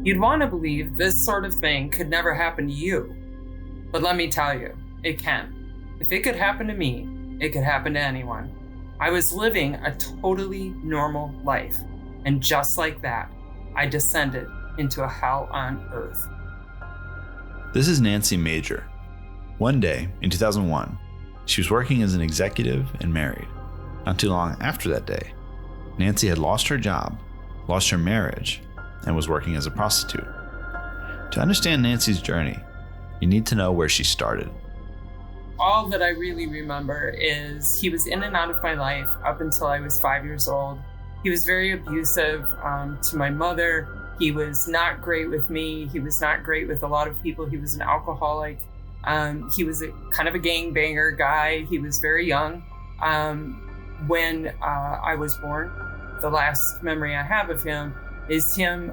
You'd want to believe this sort of thing could never happen to you. But let me tell you, it can. If it could happen to me, it could happen to anyone. I was living a totally normal life. And just like that, I descended into a hell on earth. This is Nancy Major. One day, in 2001, she was working as an executive and married. Not too long after that day, Nancy had lost her job, lost her marriage, and was working as a prostitute. To understand Nancy's journey, you need to know where she started. All that I really remember is he was in and out of my life up until I was 5 years old. He was very abusive to my mother. He was not great with me. He was not great with a lot of people. He was an alcoholic. He was kind of a gangbanger guy. He was very young when I was born. The last memory I have of him is him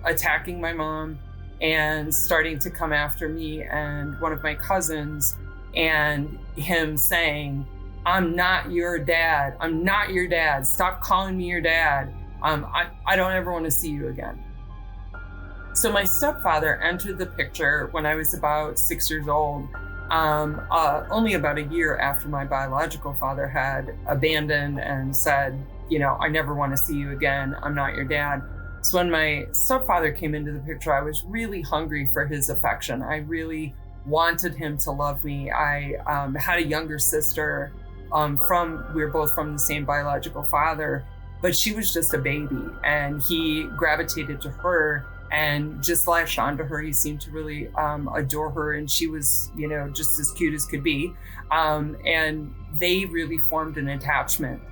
attacking my mom and starting to come after me and one of my cousins, and him saying, "I'm not your dad. I'm not your dad. Stop calling me your dad. I don't ever want to see you again." So my stepfather entered the picture when I was about 6 years old, only about a year after my biological father had abandoned and said, "I never want to see you again. I'm not your dad." So when my stepfather came into the picture, I was really hungry for his affection. I really wanted him to love me. I had a younger sister we were both from the same biological father, but she was just a baby, and he gravitated to her and just latched onto her. He seemed to really adore her, and she was, just as cute as could be. And they really formed an attachment.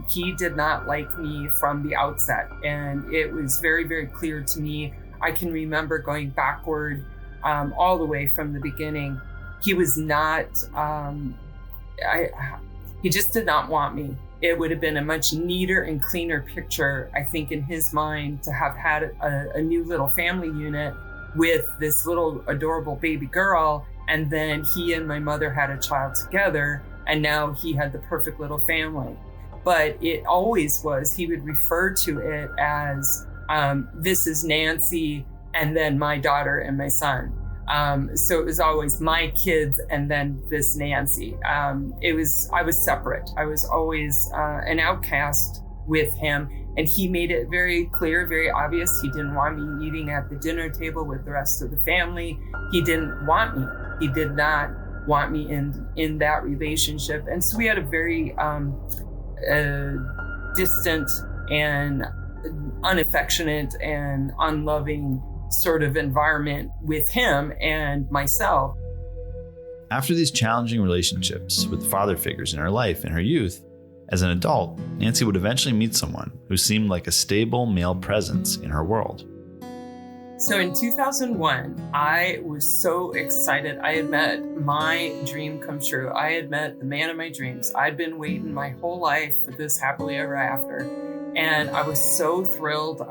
He did not like me from the outset, and it was very, very clear to me. I can remember going backward all the way from the beginning. He was not, he just did not want me. It would have been a much neater and cleaner picture, I think, in his mind, to have had a new little family unit with this little adorable baby girl, and then he and my mother had a child together, and now he had the perfect little family. But it always was, he would refer to it as, this is Nancy, and then my daughter and my son. So it was always my kids and then this Nancy. I was separate. I was always an outcast with him, and he made it very clear, very obvious. He didn't want me eating at the dinner table with the rest of the family. He didn't want me. He did not want me in that relationship. And so we had a very distant and unaffectionate and unloving sort of environment with him and myself. After these challenging relationships with father figures in her life in her youth, as an adult, Nancy would eventually meet someone who seemed like a stable male presence in her world. So in 2001, I was so excited. I had met my dream come true. I had met the man of my dreams. I'd been waiting my whole life for this happily ever after. And I was so thrilled.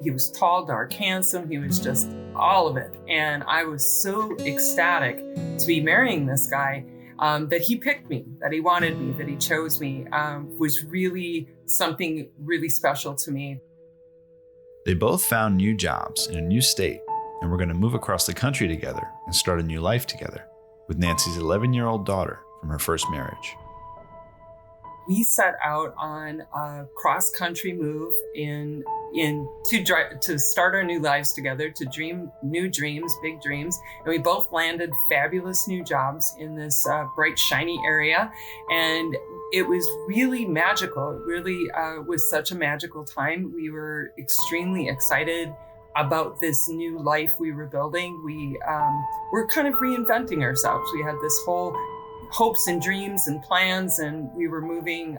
He was tall, dark, handsome. He was just all of it. And I was so ecstatic to be marrying this guy that he picked me, that he wanted me, that he chose me, was really something really special to me. They both found new jobs in a new state and were going to move across the country together and start a new life together with Nancy's 11-year-old daughter from her first marriage. We set out on a cross-country move to start our new lives together, to dream new dreams, big dreams. And we both landed fabulous new jobs in this bright, shiny area. And it was really magical. It really was such a magical time. We were extremely excited about this new life we were building. We were kind of reinventing ourselves. We had this whole hopes and dreams and plans, and we were moving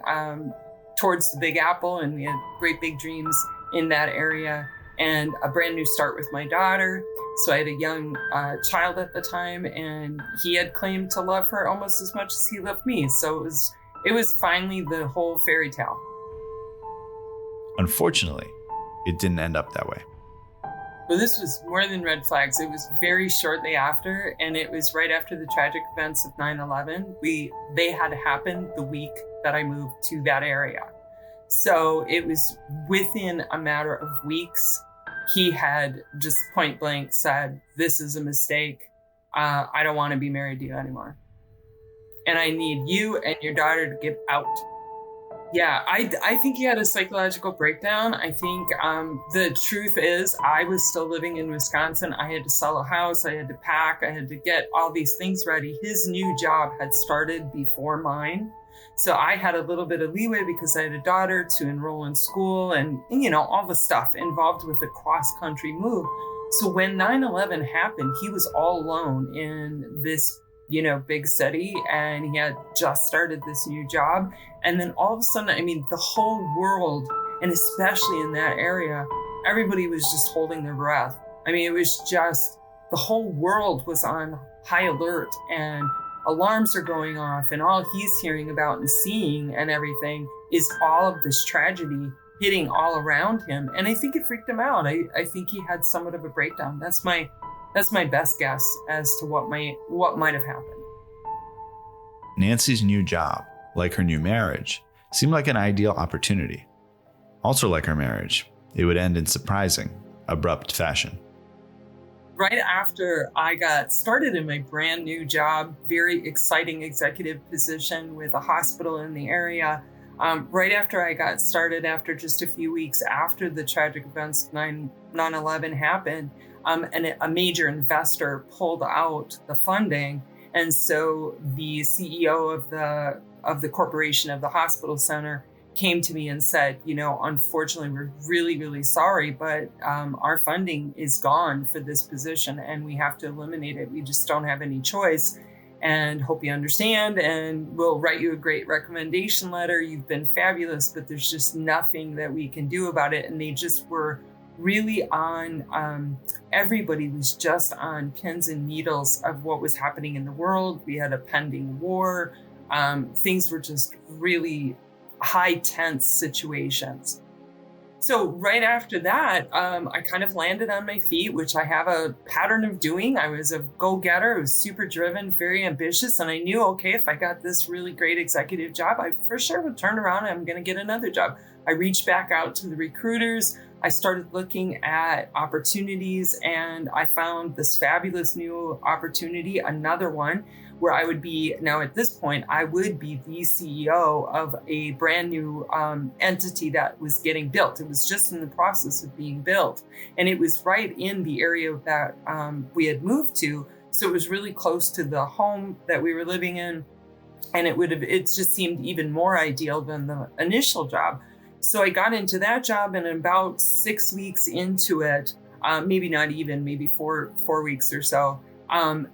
towards the Big Apple, and we had great big dreams in that area, and a brand new start with my daughter. So I had a young child at the time, and he had claimed to love her almost as much as he loved me. So it was finally the whole fairy tale. Unfortunately, it didn't end up that way. But this was more than red flags. It was very shortly after, and it was right after the tragic events of 9/11. They had happened the week that I moved to that area. So it was within a matter of weeks, he had just point blank said, "This is a mistake. I don't want to be married to you anymore. And I need you and your daughter to get out." Yeah, I think he had a psychological breakdown. I think the truth is I was still living in Wisconsin. I had to sell a house. I had to pack. I had to get all these things ready. His new job had started before mine. So I had a little bit of leeway because I had a daughter to enroll in school and all the stuff involved with a cross-country move. So when 9/11 happened, he was all alone in this big city, and he had just started this new job. And then all of a sudden, the whole world, and especially in that area, everybody was just holding their breath. It was just, the whole world was on high alert, and alarms are going off, and all he's hearing about and seeing and everything is all of this tragedy hitting all around him. And I think it freaked him out. I think he had somewhat of a breakdown. That's my best guess as to what might have happened. Nancy's new job, like her new marriage, seemed like an ideal opportunity. Also like her marriage, it would end in surprising, abrupt fashion. Right after I got started in my brand new job, very exciting executive position with a hospital in the area, right after I got started, after just a few weeks after the tragic events 9/11 happened, and a major investor pulled out the funding. And so the CEO of the corporation of the hospital center came to me and said, unfortunately, we're really, really sorry, but our funding is gone for this position and we have to eliminate it. We just don't have any choice, and hope you understand, and we'll write you a great recommendation letter. You've been fabulous, but there's just nothing that we can do about it. And they just were really on, everybody was just on pins and needles of what was happening in the world. We had a pending war. Things were just really high tense situations. So right after that, I kind of landed on my feet, which I have a pattern of doing. I was a go-getter. I was super driven, very ambitious. And I knew, okay, if I got this really great executive job, I for sure would turn around and I'm going to get another job. I reached back out to the recruiters. I started looking at opportunities, and I found this fabulous new opportunity, another one where I would be, now at this point, I would be the CEO of a brand new entity that was getting built. It was just in the process of being built. And it was right in the area that we had moved to. So it was really close to the home that we were living in. And it just seemed even more ideal than the initial job. So I got into that job, and about 6 weeks into it, maybe not even, maybe four weeks or so,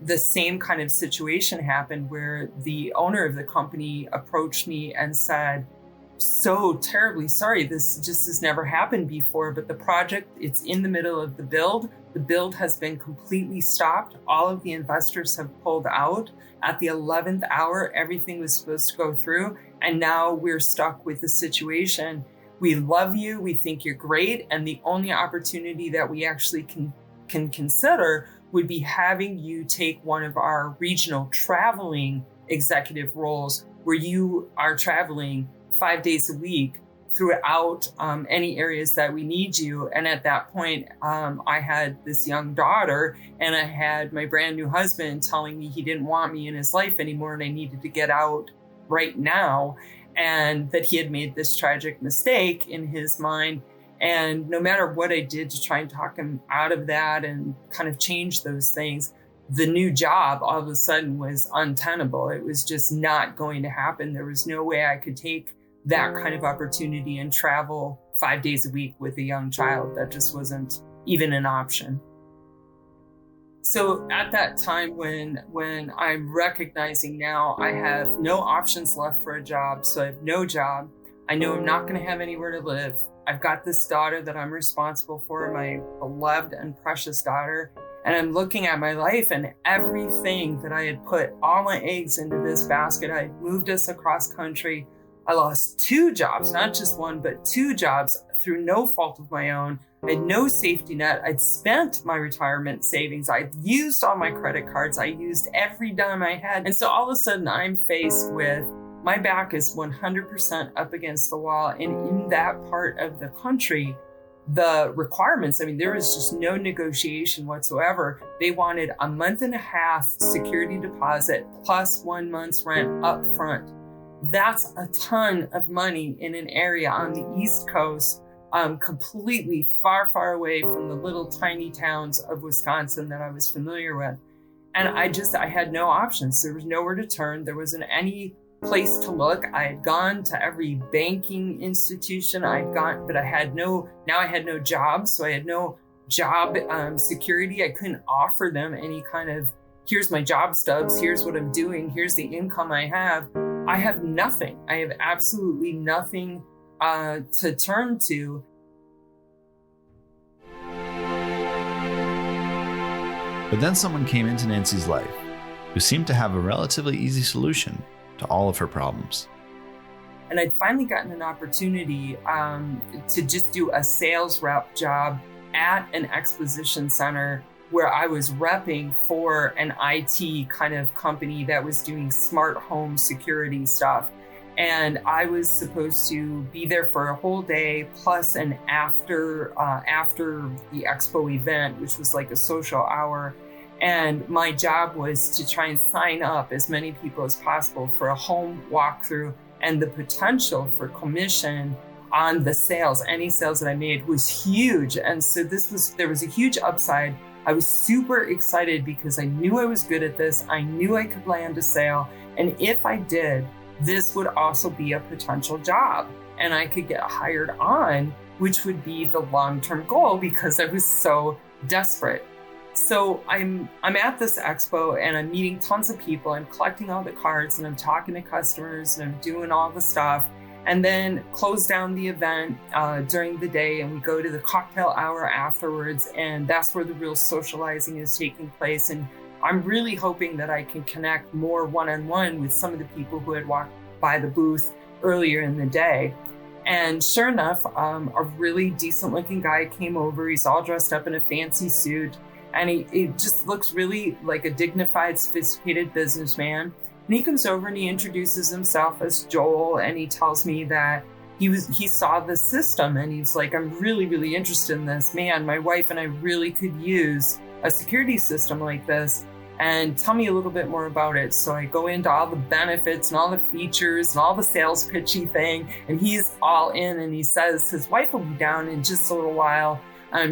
the same kind of situation happened where the owner of the company approached me and said, "So terribly sorry, this just has never happened before, but the project, it's in the middle of the build. The build has been completely stopped. All of the investors have pulled out. At the 11th hour, everything was supposed to go through, and now we're stuck with the situation. We love you, we think you're great, and the only opportunity that we actually can consider would be having you take one of our regional traveling executive roles where you are traveling 5 days a week throughout any areas that we need you." And at that point, I had this young daughter, and I had my brand new husband telling me he didn't want me in his life anymore and I needed to get out right now, and that he had made this tragic mistake in his mind. And no matter what I did to try and talk him out of that and kind of change those things, the new job all of a sudden was untenable. It was just not going to happen. There was no way I could take that kind of opportunity and travel 5 days a week with a young child. That just wasn't even an option. So at that time, when I'm recognizing now I have no options left for a job, so I have no job, I know I'm not going to have anywhere to live. I've got this daughter that I'm responsible for, my beloved and precious daughter, and I'm looking at my life and everything that I had put all my eggs into this basket. I moved us across country. I lost 2 jobs, not just one, but 2 jobs through no fault of my own. I had no safety net. I'd spent my retirement savings. I'd used all my credit cards. I used every dime I had. And so all of a sudden I'm faced with, my back is 100% up against the wall. And in that part of the country, the requirements. I mean, there was just no negotiation whatsoever. They wanted a month and a half security deposit plus 1 month's rent up front. That's a ton of money in an area on the East Coast, completely far away from the little tiny towns of Wisconsin that I was familiar with. And I had no options. There was nowhere to turn. There wasn't any place to look. I had gone to every banking institution but I had no job. So I had no job security. I couldn't offer them any kind of, here's my job stubs, here's what I'm doing, here's the income I have. I have nothing. I have absolutely nothing to turn to. But then someone came into Nancy's life who seemed to have a relatively easy solution to all of her problems. And I'd finally gotten an opportunity to just do a sales rep job at an exposition center where I was repping for an IT kind of company that was doing smart home security stuff. And I was supposed to be there for a whole day plus an after the expo event, which was like a social hour. And my job was to try and sign up as many people as possible for a home walkthrough, and the potential for commission on the sales, any sales that I made, was huge. And so there was a huge upside. I was super excited because I knew I was good at this. I knew I could land a sale. And if I did, this would also be a potential job and I could get hired on, which would be the long-term goal because I was so desperate. So I'm at this expo and I'm meeting tons of people. I'm collecting all the cards and I'm talking to customers and I'm doing all the stuff, and then close down the event during the day, and we go to the cocktail hour afterwards, and that's where the real socializing is taking place. And I'm really hoping that I can connect more one-on-one with some of the people who had walked by the booth earlier in the day. And sure enough, a really decent looking guy came over. He's all dressed up in a fancy suit, and he just looks really like a dignified, sophisticated businessman. And he comes over and he introduces himself as Joel, and he tells me that he saw the system, and he's like, I'm really interested in this. Man, my wife and I really could use a security system like this, and tell me a little bit more about it. So I go into all the benefits and all the features and all the sales pitchy thing, and he's all in, and he says his wife will be down in just a little while.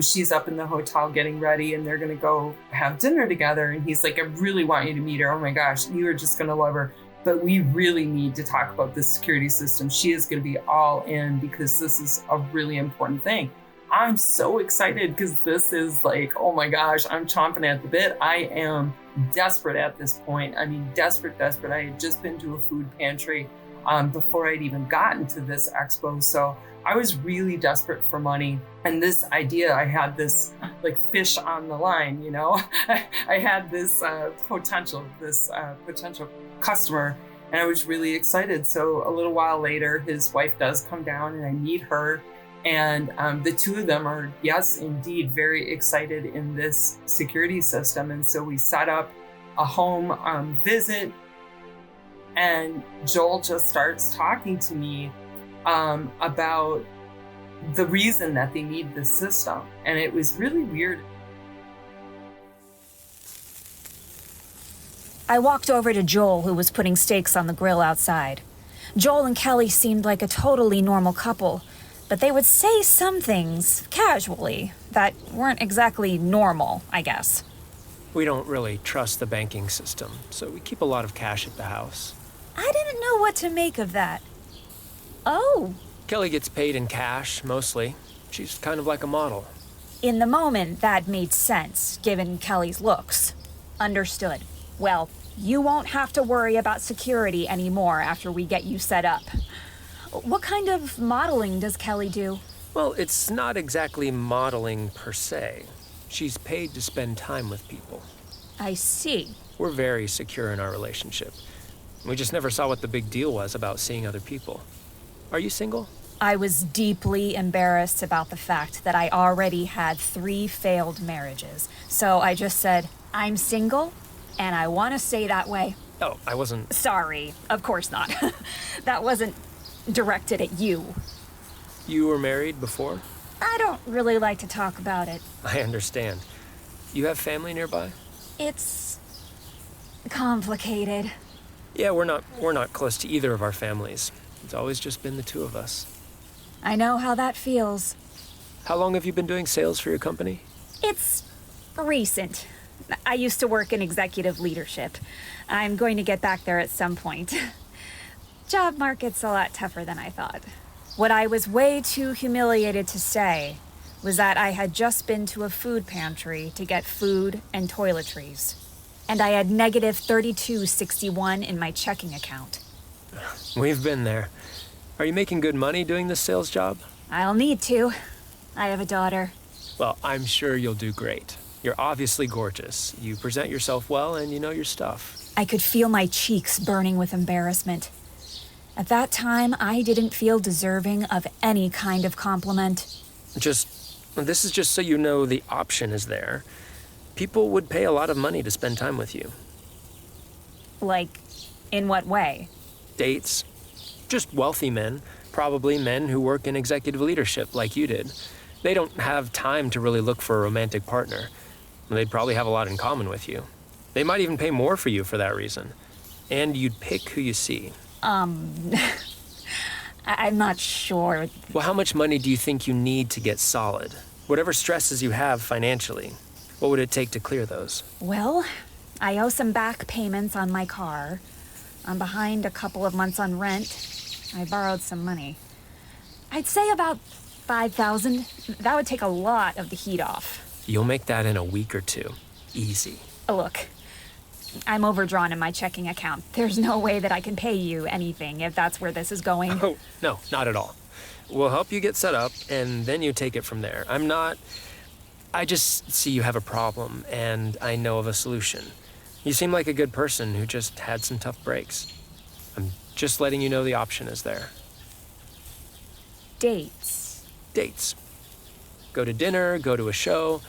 She's up in the hotel getting ready, and they're gonna go have dinner together. And he's like, I really want you to meet her. Oh my gosh, you are just gonna love her. But we really need to talk about this security system. She is gonna be all in because this is a really important thing. I'm so excited because this is like, oh my gosh, I'm chomping at the bit. I am desperate at this point. I mean, desperate. I had just been to a food pantry before I'd even gotten to this expo. So I was really desperate for money. And this idea, I had this like fish on the line, you know? I had this potential customer, and I was really excited. So a little while later, his wife does come down and I meet her. And the two of them are, yes, indeed, very excited in this security system. And so we set up a home visit, and Joel just starts talking to me about the reason that they need this system. And it was really weird. I walked over to Joel, who was putting steaks on the grill outside. Joel and Kelly seemed like a totally normal couple, but they would say some things, casually, that weren't exactly normal, I guess. We don't really trust the banking system, so we keep a lot of cash at the house. I didn't know what to make of that. Oh. Kelly gets paid in cash, mostly. She's kind of like a model. In the moment, that made sense, given Kelly's looks. Understood. Well, you won't have to worry about security anymore after we get you set up. What kind of modeling does Kelly do? Well, it's not exactly modeling per se. She's paid to spend time with people. I see. We're very secure in our relationship. We just never saw what the big deal was about seeing other people. Are you single? I was deeply embarrassed about the fact that I already had 3 failed marriages. So I just said, I'm single, and I want to stay that way. Oh, I wasn't... Sorry, of course not. That wasn't directed at you. You were married before? I don't really like to talk about it. I understand. You have family nearby? It's complicated. Yeah, we're not close to either of our families. It's always just been the two of us. I know how that feels. How long have you been doing sales for your company? It's recent. I used to work in executive leadership. I'm going to get back there at some point. Job market's a lot tougher than I thought. What I was way too humiliated to say was that I had just been to a food pantry to get food and toiletries. And I had negative 3261 in my checking account. We've been there. Are you making good money doing this sales job? I'll need to. I have a daughter. Well, I'm sure you'll do great. You're obviously gorgeous. You present yourself well and you know your stuff. I could feel my cheeks burning with embarrassment. At that time, I didn't feel deserving of any kind of compliment. This is just so you know the option is there. People would pay a lot of money to spend time with you. Like, in what way? Dates. Just wealthy men, probably men who work in executive leadership like you did. They don't have time to really look for a romantic partner. They'd probably have a lot in common with you. They might even pay more for you for that reason. And you'd pick who you see. I'm not sure. Well, how much money do you think you need to get solid? Whatever stresses you have financially, what would it take to clear those? Well, I owe some back payments on my car. I'm behind a couple of months on rent. I borrowed some money. I'd say about 5,000. That would take a lot of the heat off. You'll make that in a week or two. Easy. Look, I'm overdrawn in my checking account. There's no way that I can pay you anything if that's where this is going. Oh, no, not at all. We'll help you get set up, and then you take it from there. I just see you have a problem, and I know of a solution. You seem like a good person who just had some tough breaks. I'm just letting you know the option is there. Dates. Dates. Go to dinner, go to a show.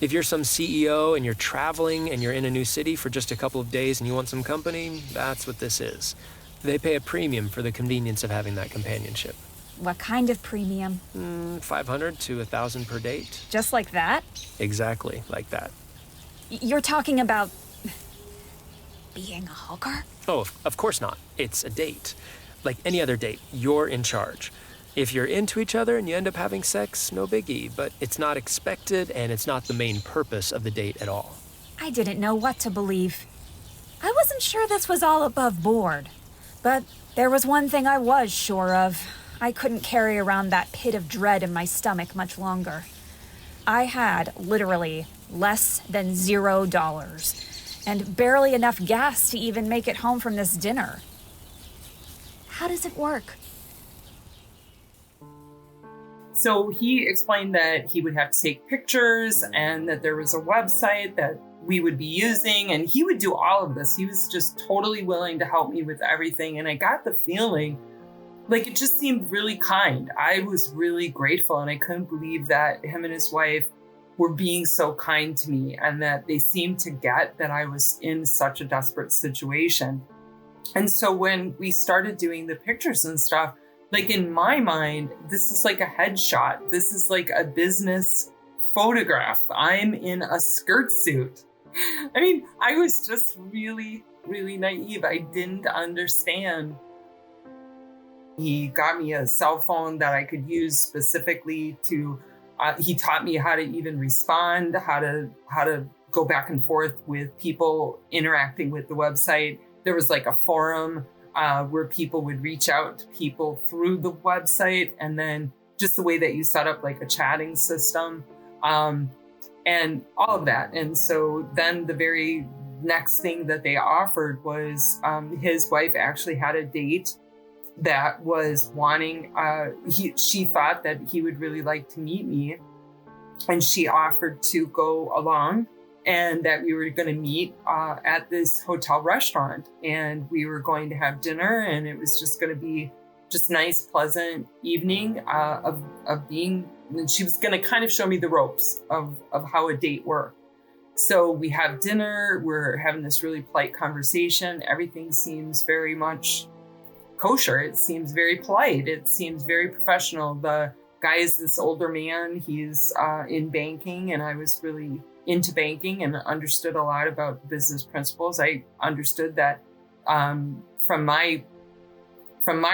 If you're some CEO and you're traveling and you're in a new city for just a couple of days and you want some company, that's what this is. They pay a premium for the convenience of having that companionship. What kind of premium? 500 to 1,000 per date. Just like that? Exactly like that. You're talking about being a hooker? Oh, of course not. It's a date. Like any other date, you're in charge. If you're into each other and you end up having sex, no biggie, but it's not expected and it's not the main purpose of the date at all. I didn't know what to believe. I wasn't sure this was all above board. But there was one thing I was sure of. I couldn't carry around that pit of dread in my stomach much longer. I had, literally, less than $0 and barely enough gas to even make it home from this dinner. How does it work? So he explained that he would have to take pictures and that there was a website that we would be using, and he would do all of this. He was just totally willing to help me with everything. And I got the feeling like it just seemed really kind. I was really grateful, and I couldn't believe that him and his wife were being so kind to me and that they seemed to get that I was in such a desperate situation. And so when we started doing the pictures and stuff, like in my mind, this is like a headshot. This is like a business photograph. I'm in a skirt suit. I mean, I was just really, really naive. I didn't understand. He got me a cell phone that I could use specifically to, he taught me how to even respond, how to go back and forth with people interacting with the website. There was like a forum where people would reach out to people through the website, and then just the way that you set up like a chatting system and all of that. And so then the very next thing that they offered was his wife actually had a date that was wanting, she thought that he would really like to meet me, and she offered to go along, and that we were going to meet at this hotel restaurant, and we were going to have dinner, and it was just going to be just nice, pleasant evening of being, and she was going to kind of show me the ropes of how a date worked. So we have dinner, we're having this really polite conversation. Everything seems very much kosher. It seems very polite. It seems very professional. guy is this older man. He's in banking, and I was really into banking and understood a lot about business principles. I understood that from my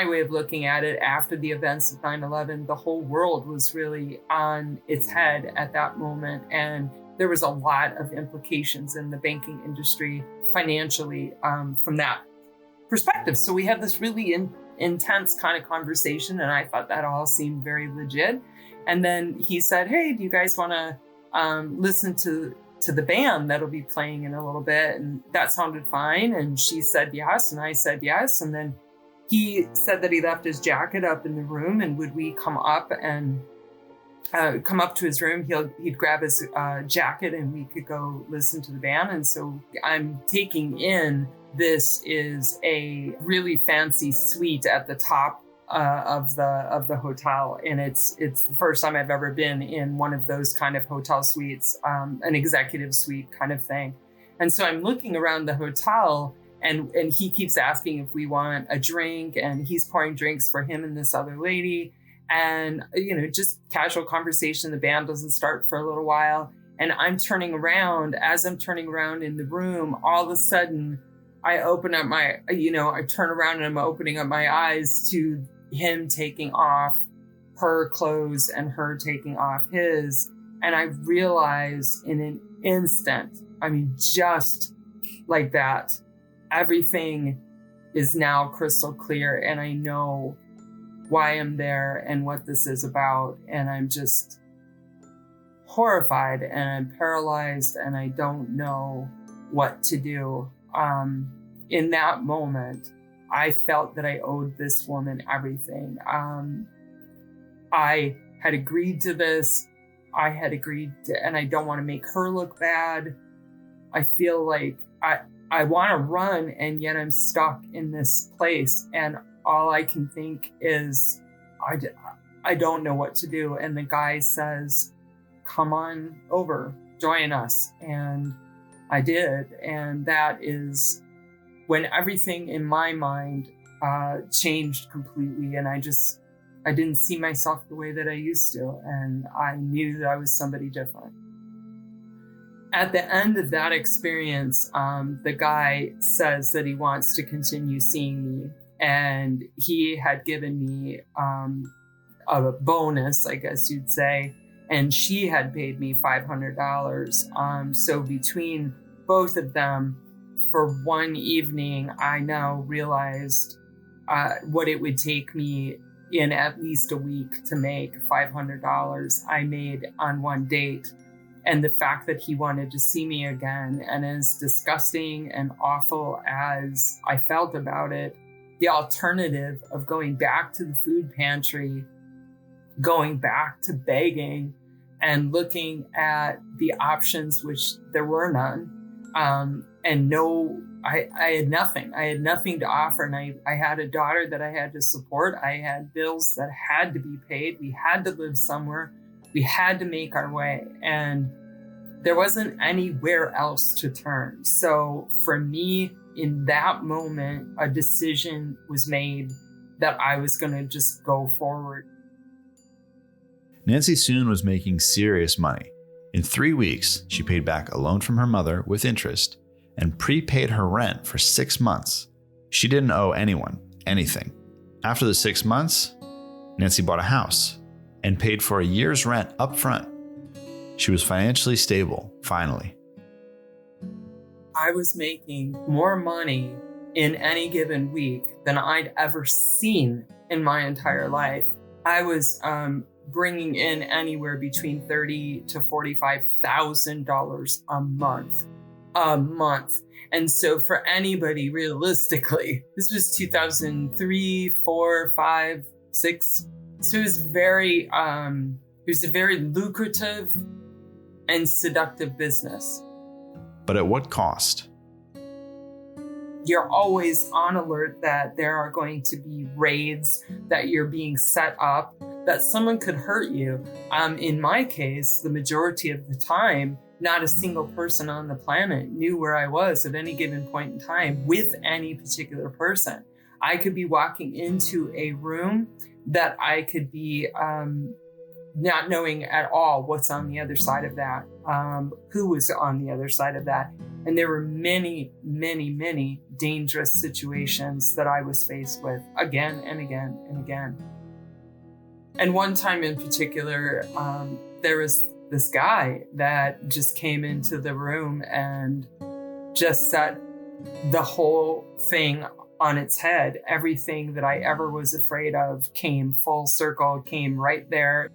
way of looking at it, after the events of 9/11, the whole world was really on its head at that moment. And there was a lot of implications in the banking industry financially from that perspective. So we had this really intense kind of conversation, and I thought that all seemed very legit. And then he said, "Hey, do you guys want to listen to the band that'll be playing in a little bit?" And that sounded fine. And she said yes, and I said yes. And then he said that he left his jacket up in the room, and would we come up to his room, he'd grab his jacket and we could go listen to the band. And so I'm taking in, this is a really fancy suite at the top of the hotel, and it's the first time I've ever been in one of those kind of hotel suites, an executive suite kind of thing. And so I'm looking around the hotel, and he keeps asking if we want a drink, and he's pouring drinks for him and this other lady. And, just casual conversation. The band doesn't start for a little while. And I'm turning around. As I'm turning around in the room, all of a sudden, I open up I turn around and I'm opening up my eyes to him taking off her clothes and her taking off his. And I realize in an instant, just like that, everything is now crystal clear, and I know why I'm there and what this is about. And I'm just horrified, and I'm paralyzed, and I don't know what to do. In that moment, I felt that I owed this woman everything. I had agreed to this. And I don't want to make her look bad. I feel like I want to run, and yet I'm stuck in this place. And all I can think is, I don't know what to do. And the guy says, "Come on over, join us." And I did. And that is when everything in my mind changed completely. And I didn't see myself the way that I used to. And I knew that I was somebody different. At the end of that experience, the guy says that he wants to continue seeing me. And he had given me a bonus, I guess you'd say. And she had paid me $500. So between both of them, for one evening, I now realized what it would take me in at least a week to make $500 I made on one date. And the fact that he wanted to see me again, and as disgusting and awful as I felt about it, the alternative of going back to the food pantry, going back to begging, and looking at the options, which there were none, I had nothing. I had nothing to offer, and I had a daughter that I had to support. I had bills that had to be paid. We had to live somewhere. We had to make our way, and there wasn't anywhere else to turn. So for me, in that moment, a decision was made that I was going to just go forward. Nancy soon was making serious money. In 3 weeks, she paid back a loan from her mother with interest and prepaid her rent for 6 months. She didn't owe anyone anything. After the 6 months, Nancy bought a house and paid for a year's rent up front. She was financially stable, finally. I was making more money in any given week than I'd ever seen in my entire life. I was bringing in anywhere between $30,000 to $45,000 a month. And so for anybody, realistically, this was 2003, 4, 5, 6. So it was a very lucrative and seductive business. But at what cost? You're always on alert that there are going to be raids, that you're being set up, that someone could hurt you. In my case, the majority of the time, not a single person on the planet knew where I was at any given point in time with any particular person. I could be walking into a room that I could be not knowing at all what's on the other side of that, who was on the other side of that. And there were many, many, many dangerous situations that I was faced with again and again and again. And one time in particular, there was this guy that just came into the room and just set the whole thing on its head. Everything that I ever was afraid of came full circle, came right there.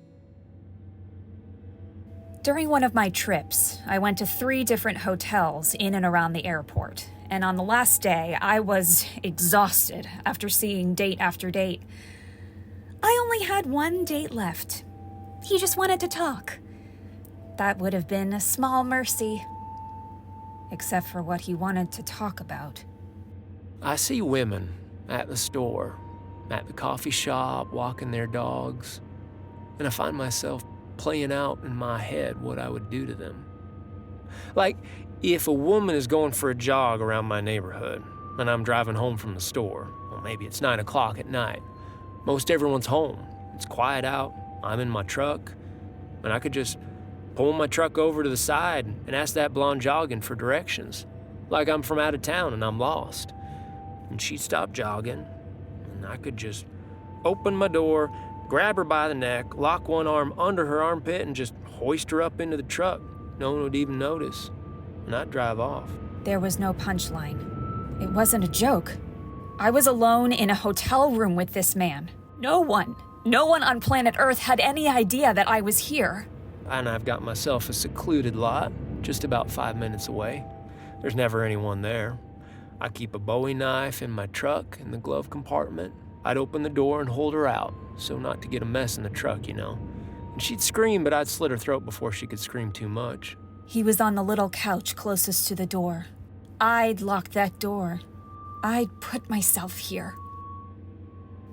During one of my trips, I went to 3 different hotels in and around the airport. And on the last day, I was exhausted after seeing date after date. I only had one date left. He just wanted to talk. That would have been a small mercy. Except for what he wanted to talk about. I see women at the store, at the coffee shop, walking their dogs, and I find myself playing out in my head what I would do to them. Like, if a woman is going for a jog around my neighborhood, and I'm driving home from the store, well, maybe it's 9 o'clock at night. Most everyone's home. It's quiet out. I'm in my truck, and I could just pull my truck over to the side and ask that blonde jogging for directions, like I'm from out of town and I'm lost. And she'd stop jogging, and I could just open my door, grab her by the neck, lock one arm under her armpit, and just hoist her up into the truck. No one would even notice, and I'd drive off. There was no punchline. It wasn't a joke. I was alone in a hotel room with this man. No one on planet Earth had any idea that I was here. And I've got myself a secluded lot, just about 5 minutes away. There's never anyone there. I keep a Bowie knife in my truck in the glove compartment. I'd open the door and hold her out, so not to get a mess in the truck, you know. And she'd scream, but I'd slit her throat before she could scream too much. He was on the little couch closest to the door. I'd lock that door. I'd put myself here.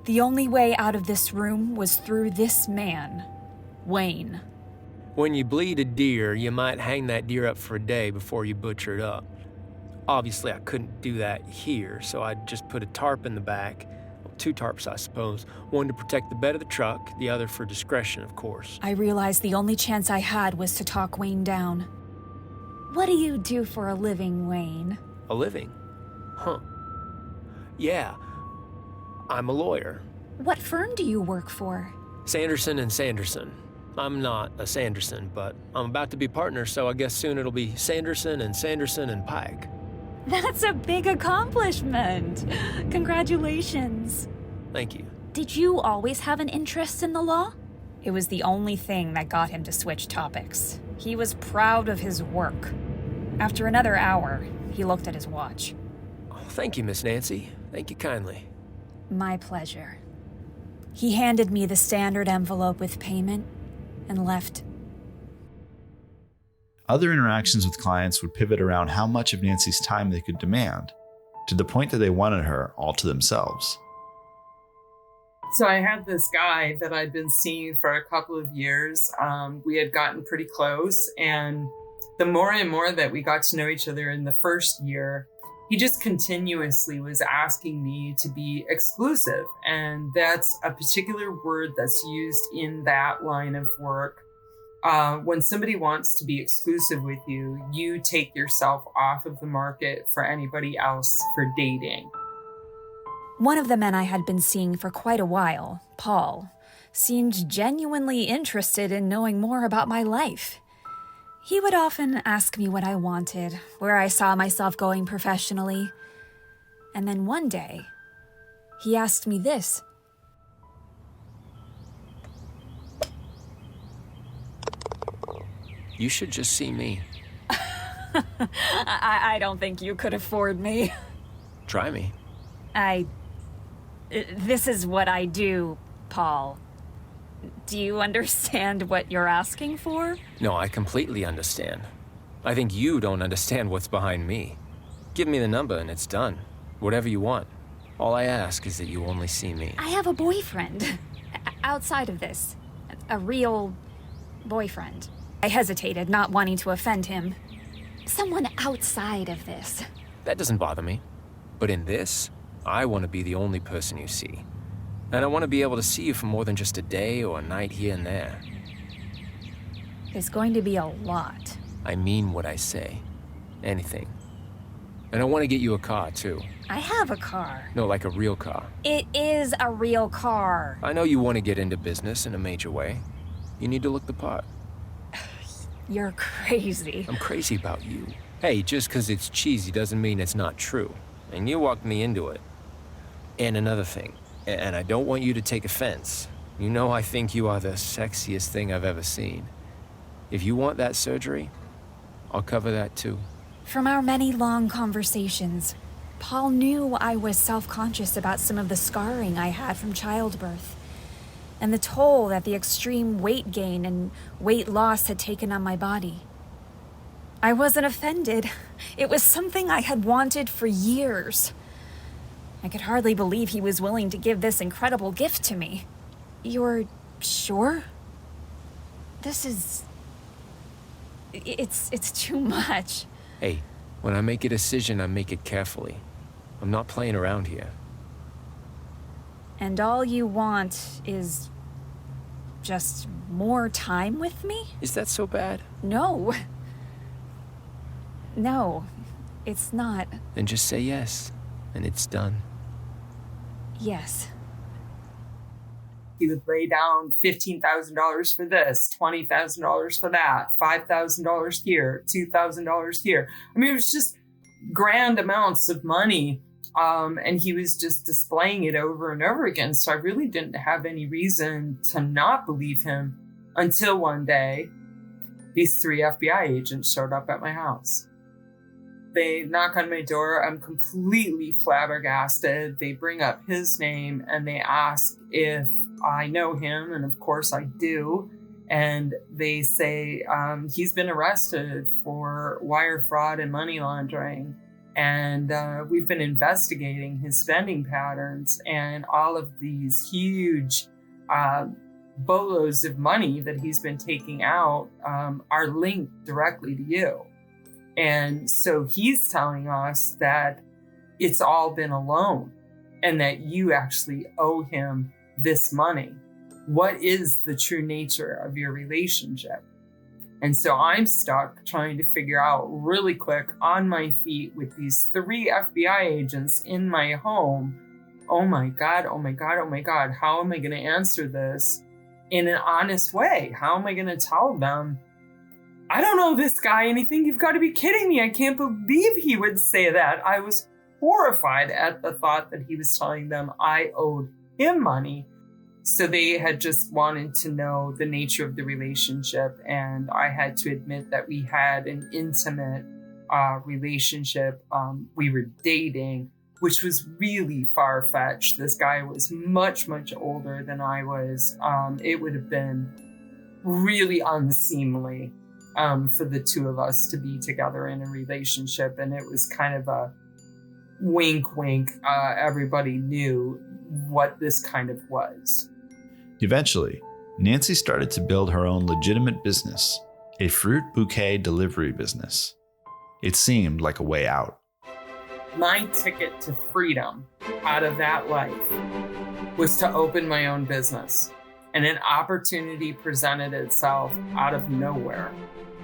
The only way out of this room was through this man, Wayne. When you bleed a deer, you might hang that deer up for a day before you butcher it up. Obviously, I couldn't do that here, so I'd just put a tarp in the back. Well, 2 tarps, I suppose. One to protect the bed of the truck, the other for discretion, of course. I realized the only chance I had was to talk Wayne down. What do you do for a living, Wayne? A living? Huh. Yeah, I'm a lawyer. What firm do you work for? Sanderson and Sanderson. I'm not a Sanderson, but I'm about to be partners, so I guess soon it'll be Sanderson and Pike. That's a big accomplishment. Congratulations. Thank you. Did you always have an interest in the law? It was the only thing that got him to switch topics. He was proud of his work. After another hour, he looked at his watch. Oh, thank you, Miss Nancy. Thank you kindly. My pleasure. He handed me the standard envelope with payment and left. Other interactions with clients would pivot around how much of Nancy's time they could demand, to the point that they wanted her all to themselves. So I had this guy that I'd been seeing for a couple of years. We had gotten pretty close, and the more and more that we got to know each other in the first year, he just continuously was asking me to be exclusive. And that's a particular word that's used in that line of work. When somebody wants to be exclusive with you, you take yourself off of the market for anybody else for dating. One of the men I had been seeing for quite a while, Paul, seemed genuinely interested in knowing more about my life. He would often ask me what I wanted, where I saw myself going professionally. And then one day, he asked me this. You should just see me. I don't think you could afford me. Try me. This is what I do, Paul. Do you understand what you're asking for? No, I completely understand. I think you don't understand what's behind me. Give me the number and it's done. Whatever you want. All I ask is that you only see me. I have a boyfriend. Outside of this. A real boyfriend. I hesitated, not wanting to offend him. Someone outside of this. That doesn't bother me. But in this, I want to be the only person you see. And I want to be able to see you for more than just a day or a night here and there. is going to be a lot. I mean what I say. Anything. And I want to get you a car, too. I have a car. No, like a real car. It is a real car. I know you want to get into business in a major way. You need to look the part. You're crazy. I'm crazy about you. Hey, just because it's cheesy doesn't mean it's not true. And you walked me into it. And another thing, and I don't want you to take offense. You know I think you are the sexiest thing I've ever seen. If you want that surgery, I'll cover that too. From our many long conversations, Paul knew I was self-conscious about some of the scarring I had from childbirth, and the toll that the extreme weight gain and weight loss had taken on my body. I wasn't offended. It was something I had wanted for years. I could hardly believe he was willing to give this incredible gift to me. You're sure? This is... It's too much. Hey, when I make a decision, I make it carefully. I'm not playing around here. And all you want is just more time with me? Is that so bad? No. No, it's not. Then just say yes, and it's done. Yes. He would lay down $15,000 for this, $20,000 for that, $5,000 here, $2,000 here. I mean, it was just grand amounts of money. And he was just displaying it over and over again. So I really didn't have any reason to not believe him until one day, these 3 FBI agents showed up at my house. They knock on my door. I'm completely flabbergasted. They bring up his name and they ask if I know him. And of course I do. And they say he's been arrested for wire fraud and money laundering. And we've been investigating his spending patterns, and all of these huge boatloads of money that he's been taking out are linked directly to you. And so he's telling us that it's all been a loan and that you actually owe him this money. What is the true nature of your relationship? And so I'm stuck trying to figure out really quick on my feet with these 3 FBI agents in my home. Oh my God, oh my God, oh my God. How am I going to answer this in an honest way? How am I going to tell them, I don't owe this guy anything. You've got to be kidding me. I can't believe he would say that. I was horrified at the thought that he was telling them I owed him money. So they had just wanted to know the nature of the relationship. And I had to admit that we had an intimate relationship. We were dating, which was really far-fetched. This guy was much, much older than I was. It would have been really unseemly for the two of us to be together in a relationship. And it was kind of a wink, wink. Everybody knew what this kind of was. Eventually, Nancy started to build her own legitimate business, a fruit bouquet delivery business. It seemed like a way out. My ticket to freedom out of that life was to open my own business. And an opportunity presented itself out of nowhere.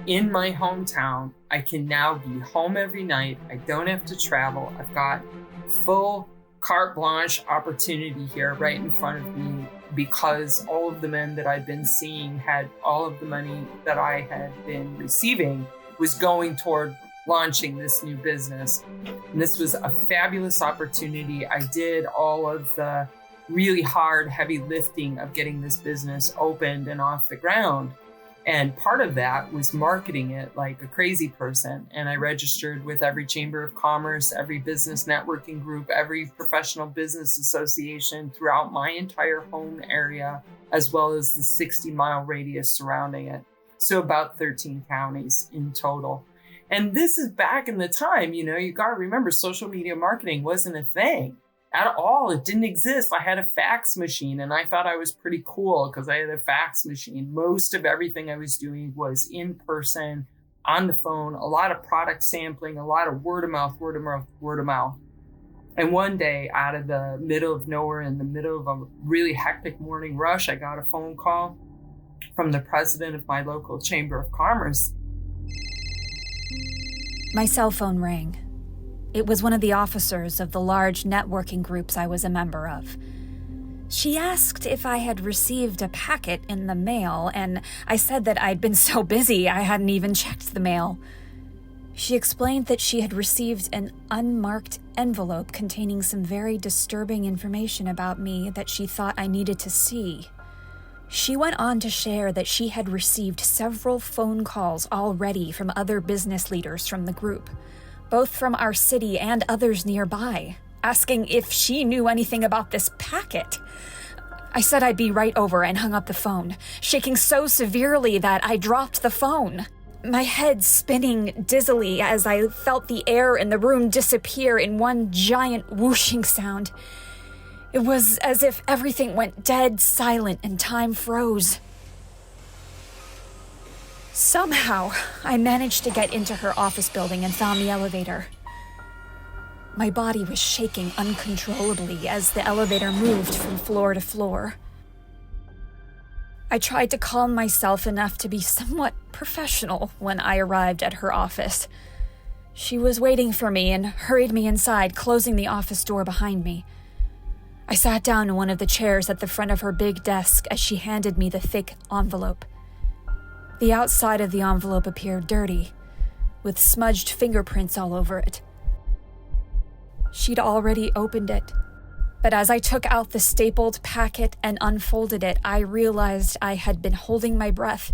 In my hometown, I can now be home every night. I don't have to travel. I've got full carte blanche opportunity here right in front of me, because all of the men that I'd been seeing had all of the money that I had been receiving was going toward launching this new business. And this was a fabulous opportunity. I did all of the really hard, heavy lifting of getting this business opened and off the ground. And part of that was marketing it like a crazy person. And I registered with every chamber of commerce, every business networking group, every professional business association throughout my entire home area, as well as the 60-mile radius surrounding it. So about 13 counties in total. And this is back in the time, you got to remember, social media marketing wasn't a thing at all. It didn't exist. I had a fax machine and I thought I was pretty cool because I had a fax machine. Most of everything I was doing was in person, on the phone, a lot of product sampling, a lot of word of mouth, word of mouth, word of mouth. And one day, out of the middle of nowhere, in the middle of a really hectic morning rush, I got a phone call from the president of my local chamber of commerce. My cell phone rang. It was one of the officers of the large networking groups I was a member of. She asked if I had received a packet in the mail, and I said that I'd been so busy I hadn't even checked the mail. She explained that she had received an unmarked envelope containing some very disturbing information about me that she thought I needed to see. She went on to share that she had received several phone calls already from other business leaders from the group, both from our city and others nearby, asking if she knew anything about this packet. I said I'd be right over and hung up the phone, shaking so severely that I dropped the phone. My head spinning dizzily as I felt the air in the room disappear in one giant whooshing sound. It was as if everything went dead silent and time froze. Somehow, I managed to get into her office building and found the elevator. My body was shaking uncontrollably as the elevator moved from floor to floor. I tried to calm myself enough to be somewhat professional when I arrived at her office. She was waiting for me and hurried me inside, closing the office door behind me. I sat down in one of the chairs at the front of her big desk as she handed me the thick envelope. The outside of the envelope appeared dirty, with smudged fingerprints all over it. She'd already opened it, but as I took out the stapled packet and unfolded it, I realized I had been holding my breath,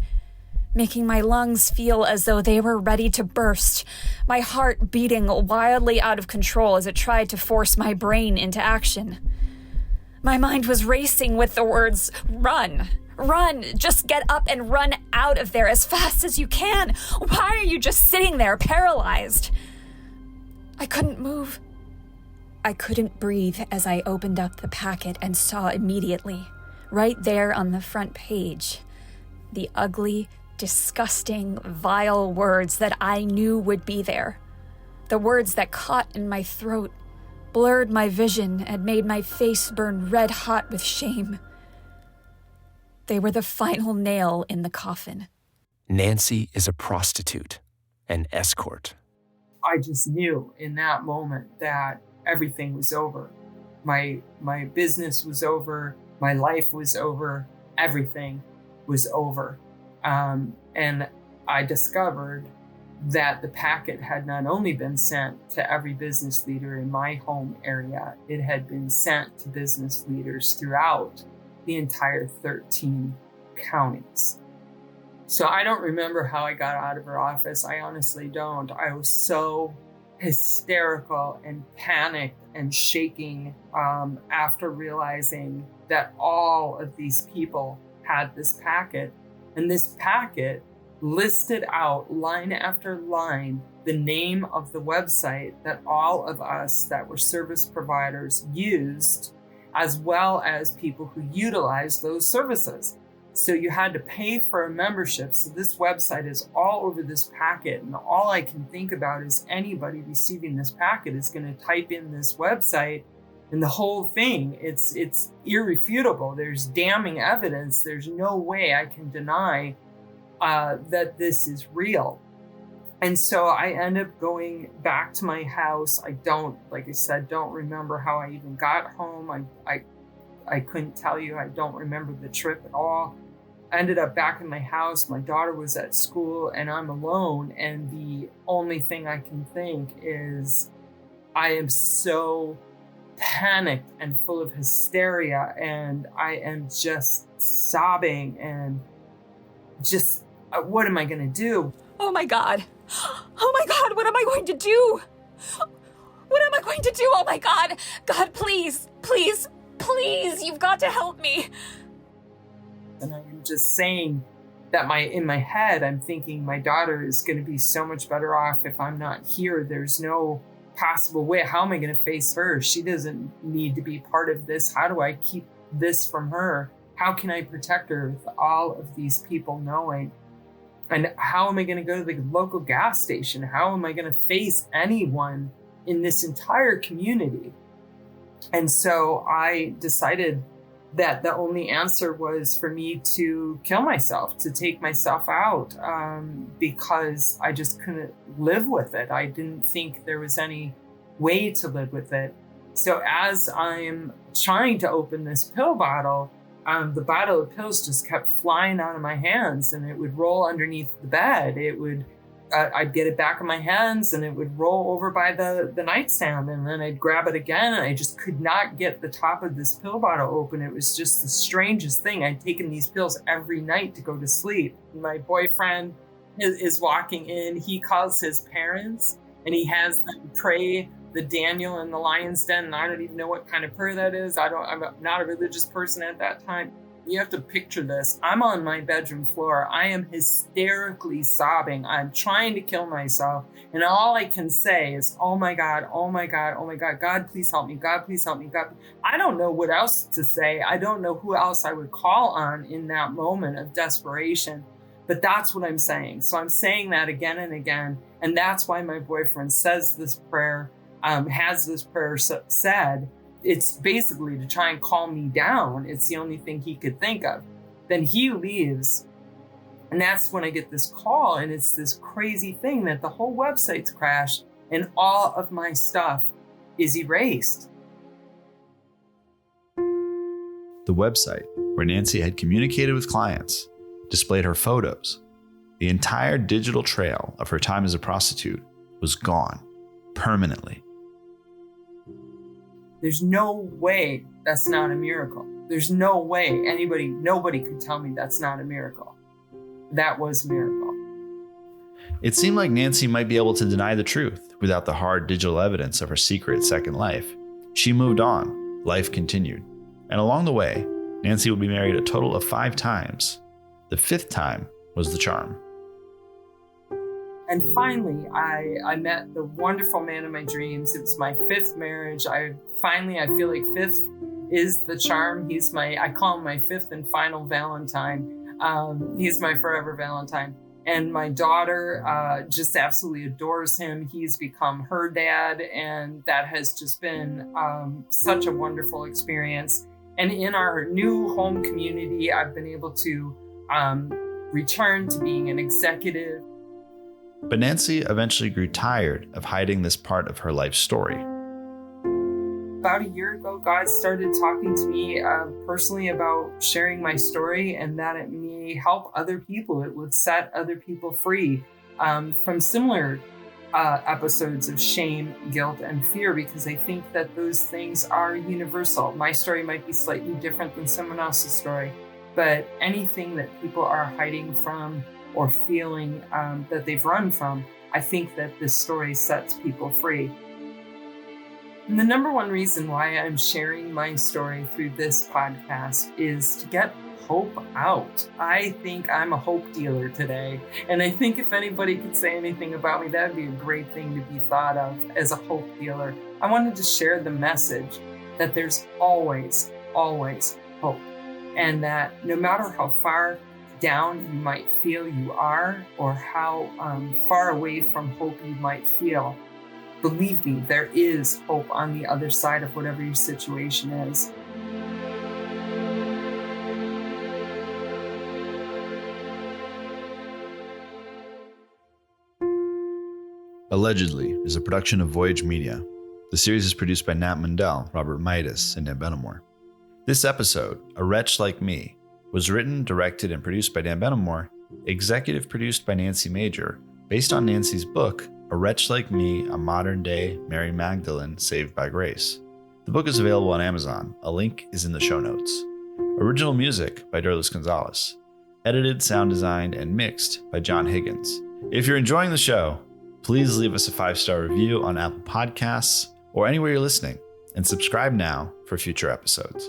making my lungs feel as though they were ready to burst, my heart beating wildly out of control as it tried to force my brain into action. My mind was racing with the words, "Run! Run! Just get up and run out of there as fast as you can! Why are you just sitting there, paralyzed?" I couldn't move. I couldn't breathe as I opened up the packet and saw immediately, right there on the front page, the ugly, disgusting, vile words that I knew would be there. The words that caught in my throat, blurred my vision, and made my face burn red hot with shame. They were the final nail in the coffin. Nancy is a prostitute, an escort. I just knew in that moment that everything was over. My business was over. My life was over. Everything was over. And I discovered that the packet had not only been sent to every business leader in my home area, it had been sent to business leaders throughout the entire 13 counties. So I don't remember how I got out of her office. I honestly don't. I was so hysterical and panicked and shaking after realizing that all of these people had this packet. And this packet listed out line after line the name of the website that all of us that were service providers used, as well as people who utilized those services. So you had to pay for a membership. So this website is all over this packet. And all I can think about is anybody receiving this packet is going to type in this website and the whole thing. It's irrefutable. There's damning evidence. There's no way I can deny that this is real. And so I end up going back to my house. I don't, like I said, don't remember how I even got home. I couldn't tell you. I don't remember the trip at all. I ended up back in my house. My daughter was at school and I'm alone. And the only thing I can think is I am so panicked and full of hysteria. And I am just sobbing and just, what am I going to do? Oh my God. Oh my God, what am I going to do? What am I going to do? Oh my God. God, please, please, please, you've got to help me. And I'm just saying that in my head, I'm thinking my daughter is going to be so much better off if I'm not here. There's no possible way. How am I going to face her? She doesn't need to be part of this. How do I keep this from her? How can I protect her with all of these people knowing? And how am I going to go to the local gas station? How am I going to face anyone in this entire community? And so I decided that the only answer was for me to kill myself, to take myself out, because I just couldn't live with it. I didn't think there was any way to live with it. So as I'm trying to open this pill bottle, the bottle of pills just kept flying out of my hands, and it would roll underneath the bed. I'd get it back in my hands, and it would roll over by the nightstand, and then I'd grab it again, and I just could not get the top of this pill bottle open. It was just the strangest thing. I'd taken these pills every night to go to sleep. My boyfriend is walking in. He calls his parents, and he has them pray the Daniel in the lion's den, and I don't even know what kind of prayer that is. I'm not a religious person at that time. You have to picture this. I'm on my bedroom floor. I am hysterically sobbing. I'm trying to kill myself. And all I can say is, oh my God, oh my God, oh my God. God, please help me. God, please help me. God. I don't know what else to say. I don't know who else I would call on in that moment of desperation. But that's what I'm saying. So I'm saying that again and again. And that's why my boyfriend says this prayer, has this prayer said. It's basically to try and calm me down. It's the only thing he could think of. Then he leaves. And that's when I get this call. And it's this crazy thing that the whole website's crashed and all of my stuff is erased. The website, where Nancy had communicated with clients, displayed her photos. The entire digital trail of her time as a prostitute was gone permanently. There's no way that's not a miracle. There's no way nobody could tell me that's not a miracle. That was a miracle. It seemed like Nancy might be able to deny the truth without the hard digital evidence of her secret second life. She moved on. Life continued. And along the way, Nancy would be married a total of 5 times. The 5th time was the charm. And finally, I met the wonderful man of my dreams. It was my 5th marriage. I feel like 5th is the charm. I call him my 5th and final Valentine. He's my forever Valentine. And my daughter just absolutely adores him. He's become her dad, and that has just been such a wonderful experience. And in our new home community, I've been able to return to being an executive. But Nancy eventually grew tired of hiding this part of her life story. About a year ago, God started talking to me personally about sharing my story, and that it may help other people. It would set other people free from similar episodes of shame, guilt, and fear, because I think that those things are universal. My story might be slightly different than someone else's story, but anything that people are hiding from or feeling that they've run from, I think that this story sets people free. And the number one reason why I'm sharing my story through this podcast is to get hope out. I think I'm a hope dealer today. And I think if anybody could say anything about me, that'd be a great thing to be thought of as a hope dealer. I wanted to share the message that there's always, always hope. And that no matter how far down you might feel you are, or how far away from hope you might feel, believe me, there is hope on the other side of whatever your situation is. Allegedly is a production of Voyage Media. The series is produced by Nat Mundell, Robert Midas, and Dan Benamor. This episode, A Wretch Like Me, was written, directed, and produced by Dan Benamor, executive produced by Nancy Major, based on Nancy's book, A Wretch Like Me, A Modern-Day Mary Magdalene Saved by Grace. The book is available on Amazon. A link is in the show notes. Original music by Derlis Gonzalez. Edited, sound designed, and mixed by John Higgins. If you're enjoying the show, please leave us a 5-star review on Apple Podcasts or anywhere you're listening, and subscribe now for future episodes.